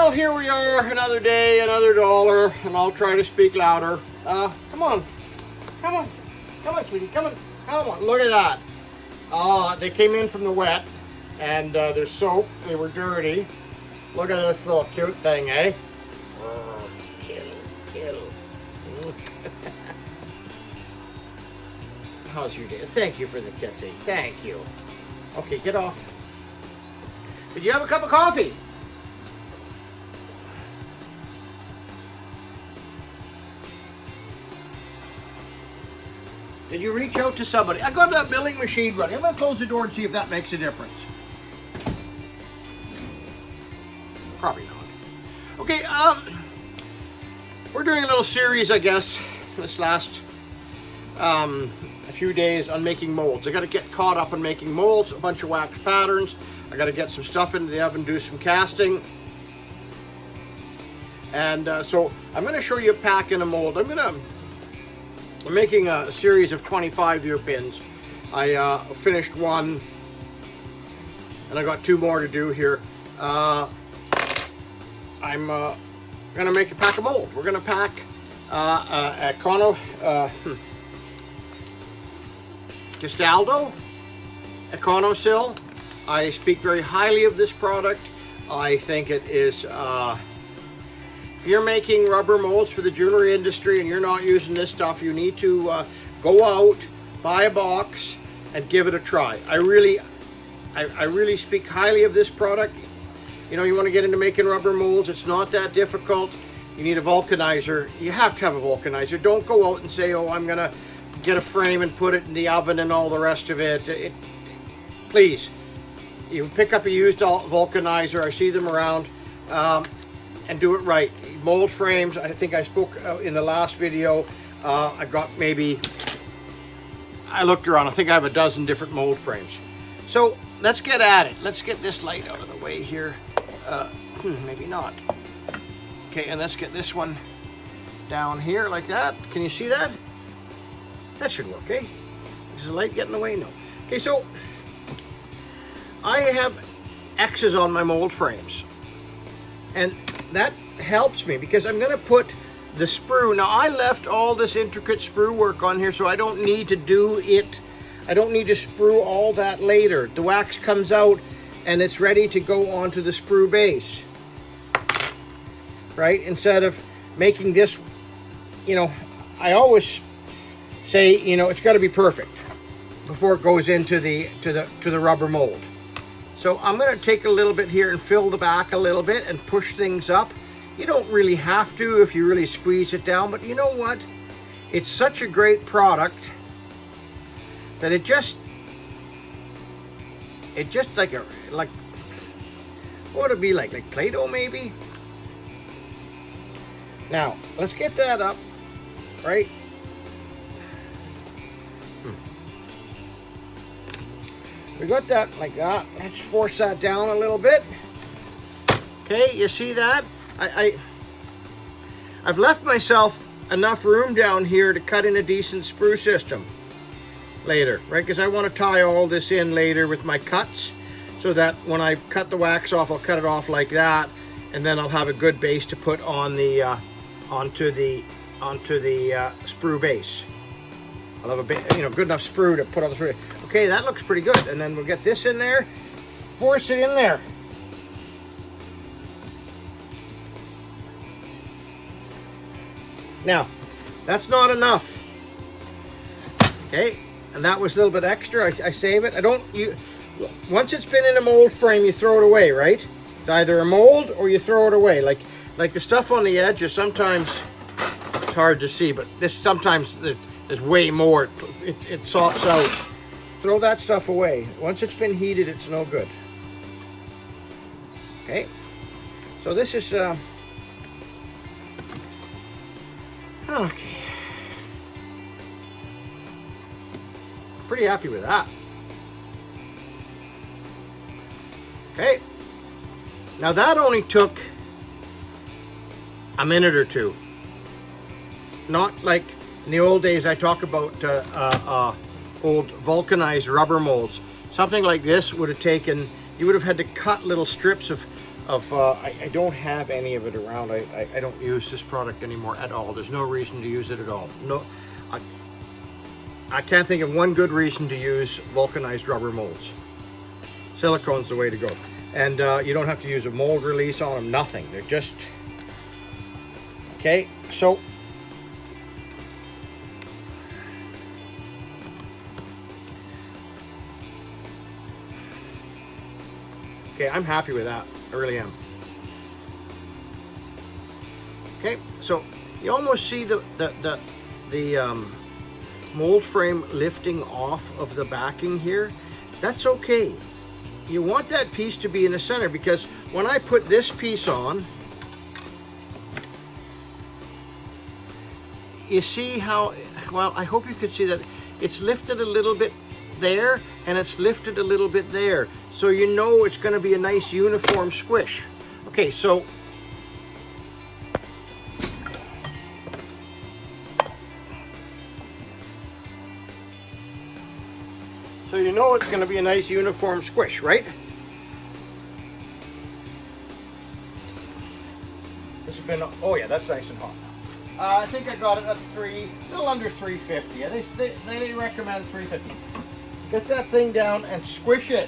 Well, here we are, another day, another dollar, and I'll try to speak louder. Come on, sweetie, come on, look at that. They came in from the wet, and they're soaked, they were dirty. Look at this little cute thing, eh? Oh, kittle. How's your day? Thank you for the kissing, thank you. Okay, get off. Did you have a cup of coffee? Did you reach out to somebody? I got that milling machine running. I'm going to close the door and see if that makes a difference. Probably not. Okay, we're doing a little series, I guess, this last a few days on making molds. I got to get caught up on making molds, a bunch of wax patterns. I got to get some stuff into the oven, do some casting. And so I'm going to show you a pack in a mold. I'm making a series of 25-year pins. I finished one, and I got two more to do here. I'm gonna make a pack of mold. We're gonna pack Castaldo, Econosil. I speak very highly of this product. I think it is. If you're making rubber molds for the jewelry industry and you're not using this stuff, you need to go out, buy a box, and give it a try. I really speak highly of this product. You know, you want to get into making rubber molds, it's not that difficult. You need a vulcanizer. You have to have a vulcanizer. Don't go out and say, oh, I'm gonna get a frame and put it in the oven and all the rest of it. Please, you pick up a used vulcanizer. I see them around, and do it right. Mold frames, I think I spoke in the last video. I got I looked around, I think I have a dozen different mold frames. So let's get at it. Let's get this light out of the way here. Maybe not. Okay, and let's get this one down here like that. Can you see that? That should work, okay? Is the light getting in the way? No. Okay, so I have X's on my mold frames. And that helps me because I'm going to put the sprue. Now I left all this intricate sprue work on here, so I don't need to do it. I don't need to sprue all that later. The wax comes out and it's ready to go onto the sprue base. Right? Instead of making this, you know, I always say, you know, it's got to be perfect before it goes into the rubber mold. So I'm going to take a little bit here and fill the back a little bit and push things up. You don't really have to if you really squeeze it down, but you know what? It's such a great product that it just like what would it be like Play-Doh maybe? Now, let's get that up, right? We got that like that. Let's force that down a little bit. Okay, you see that? I've left myself enough room down here to cut in a decent sprue system later, right? Because I want to tie all this in later with my cuts, so that when I cut the wax off, I'll cut it off like that, and then I'll have a good base to put on the onto the sprue base. I'll have a bit, you know, good enough sprue to put on the sprue. Okay, that looks pretty good. And then we'll get this in there, force it in there. Now, that's not enough. Okay, and that was a little bit extra. I save it. Once it's been in a mold frame, you throw it away, right? It's either a mold or you throw it away. Like the stuff on the edge is sometimes, it's hard to see, but this sometimes there's way more. It softs out. Throw that stuff away. Once it's been heated, it's no good. Okay, so this is okay. Pretty happy with that. Okay, now that only took a minute or two. Not like in the old days I talk about old vulcanized rubber molds. Something like this would have taken, you would have had to cut little strips of I don't have any of it around. I don't use this product anymore at all. There's no reason to use it at all. No, I can't think of one good reason to use vulcanized rubber molds. Silicone's the way to go. And you don't have to use a mold release on them, nothing. They're just, okay, so okay, I'm happy with that. I really am. Okay, so you almost see the mold frame lifting off of the backing here. That's okay. You want that piece to be in the center, because when I put this piece on, you see how, well, I hope you could see that it's lifted a little bit there and it's lifted a little bit there. So you know it's going to be a nice uniform squish. Okay, so you know it's going to be a nice uniform squish, right? This has been, oh yeah, that's nice and hot. I think I got it at a little under 350. They recommend 350. Get that thing down and squish it.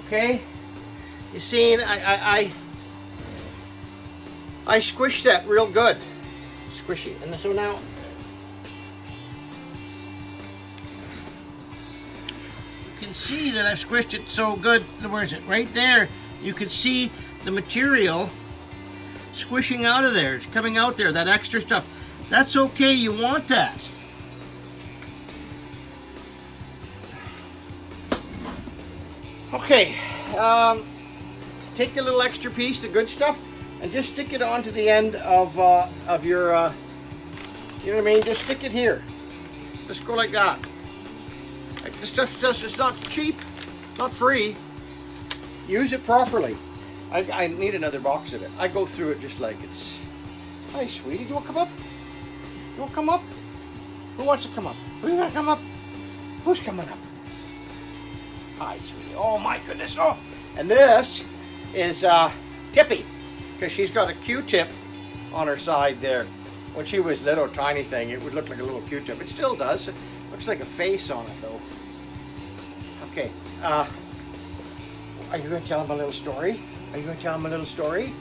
Okay, you seen, I squished that real good. Squishy. And so now, you can see that I've squished it so good. Where is it? Right there. You can see the material squishing out of there. It's coming out there, that extra stuff. That's okay, you want that. Okay, take the little extra piece, the good stuff, and just stick it onto the end of your, you know what I mean? Just stick it here. Just go like that. Like, this stuff's just, it's not cheap, not free. Use it properly. I need another box of it. I go through it just like it's, hi sweetie, do you want to come up? You want to come up? Who wants to come up? Who's going to come up? Who's coming up? Hi sweetie, oh my goodness, oh! And this is Tippy, because she's got a Q-tip on her side there. When she was little tiny thing, it would look like a little Q-tip. It still does. It looks like a face on it though. Okay, are you going to tell him a little story? Are you going to tell him a little story?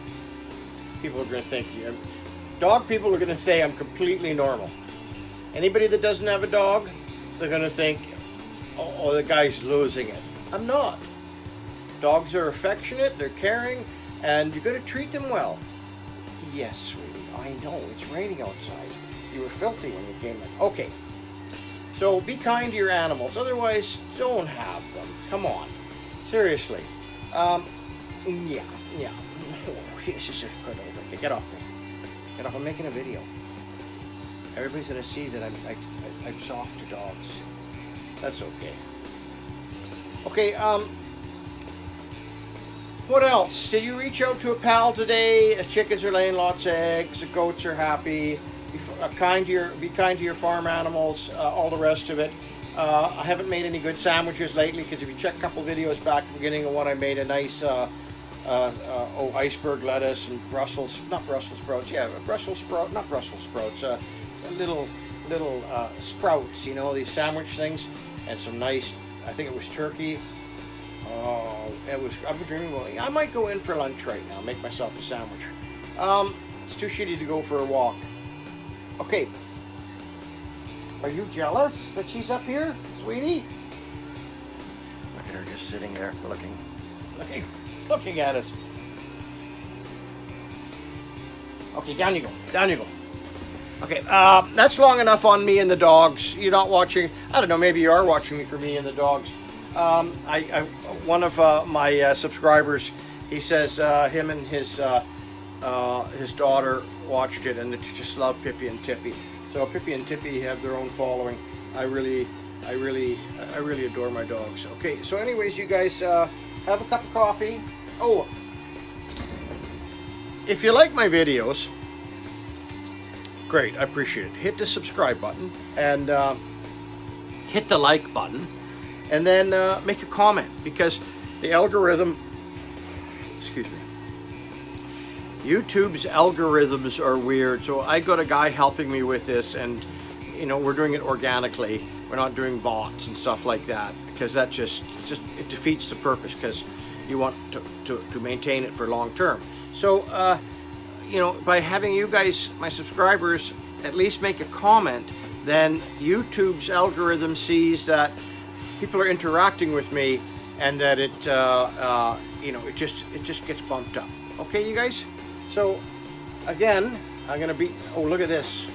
People are going to think, dog people are going to say I'm completely normal. Anybody that doesn't have a dog, they're going to think, oh, the guy's losing it. I'm not. Dogs are affectionate, they're caring, and you're going to treat them well. Yes, sweetie, I know, it's raining outside. You were filthy when you came in. Okay, so be kind to your animals, otherwise don't have them. Come on, seriously. Yeah. Oh, this is good over. Okay, get off me. Get off, I'm making a video. Everybody's going to see that I'm soft to dogs. That's okay. Okay, what else? Did you reach out to a pal today? The chickens are laying lots of eggs. The goats are happy. Be kind to your farm animals. All the rest of it. I haven't made any good sandwiches lately, because if you check a couple videos back at the beginning of what I made, a nice iceberg lettuce and not Brussels sprouts. Yeah, Brussels sprout, not Brussels sprouts. Little sprouts. You know, these sandwich things, and some nice. I think it was turkey. Oh, it was. I've been dreaming about it. I might go in for lunch right now. Make myself a sandwich. It's too shitty to go for a walk. Okay. Are you jealous that she's up here, sweetie? Look at her just sitting there, looking at us. Okay, down you go. Down you go. Okay, that's long enough on me and the dogs. You're not watching. I don't know. Maybe you are watching me for me and the dogs. One of my subscribers, he says him and his daughter watched it and they just love Pippi and Tippy. So Pippi and Tippy have their own following. I really adore my dogs. Okay, so anyways, you guys have a cup of coffee. Oh, if you like my videos, great, I appreciate it. Hit the subscribe button and hit the like button, and then make a comment, because the algorithm, excuse me, YouTube's algorithms are weird. So I got a guy helping me with this, and you know, we're doing it organically. We're not doing bots and stuff like that, because that just it defeats the purpose, because you want to maintain it for long term. So you know, by having you guys, my subscribers, at least make a comment, then YouTube's algorithm sees that people are interacting with me, and that it you know, it just gets bumped up. Okay, you guys. So again, I'm gonna be, oh, look at this.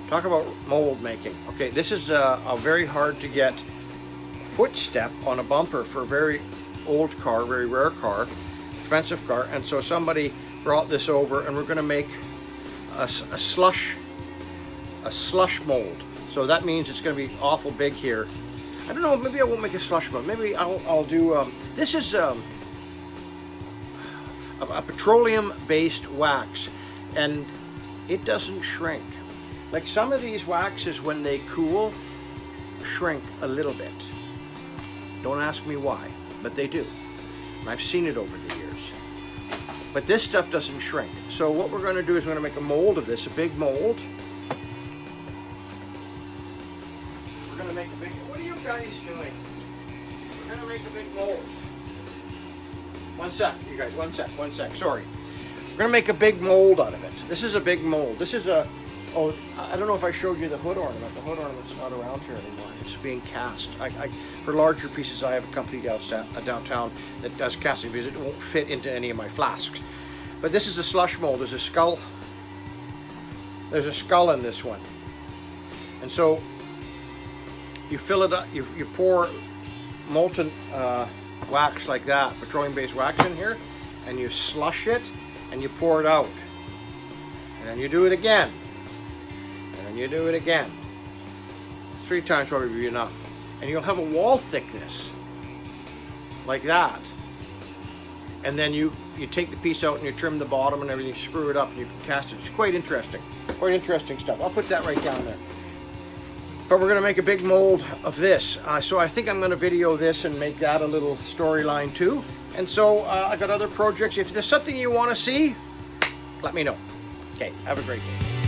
Talk about mold making. Okay, this is a very hard to get footstep on a bumper for a very old car, very rare car, expensive car. And so somebody brought this over, and we're gonna make a slush mold. So that means it's gonna be awful big here. I don't know, maybe I won't make a slush mold. Maybe I'll do, this is a petroleum-based wax, and it doesn't shrink. Like some of these waxes, when they cool, shrink a little bit. Don't ask me why, but they do. And I've seen it over the years. But this stuff doesn't shrink. So what we're going to do is we're going to make a mold of this, a big mold. We're going to make a big, what are you guys doing? We're going to make a big mold. One sec, you guys, one sec, sorry. We're gonna make a big mold out of it. This is a big mold. This is a, oh, I don't know if I showed you the hood ornament. The hood ornament's not around here anymore. It's being cast. For larger pieces, I have a company downtown that does casting, because it won't fit into any of my flasks. But this is a slush mold. There's a skull. There's a skull in this one. And so you fill it up, you pour molten wax like that, petroleum-based wax in here, and you slush it, and you pour it out, and then you do it again, and then you do it again. 3 times probably be enough, and you'll have a wall thickness like that. And then you take the piece out and you trim the bottom and everything, screw it up, and you can cast it. It's quite interesting stuff. I'll put that right down there. But we're going to make a big mold of this. So I think I'm going to video this and make that a little storyline too. And so I got other projects. If there's something you want to see, let me know. Okay, have a great day.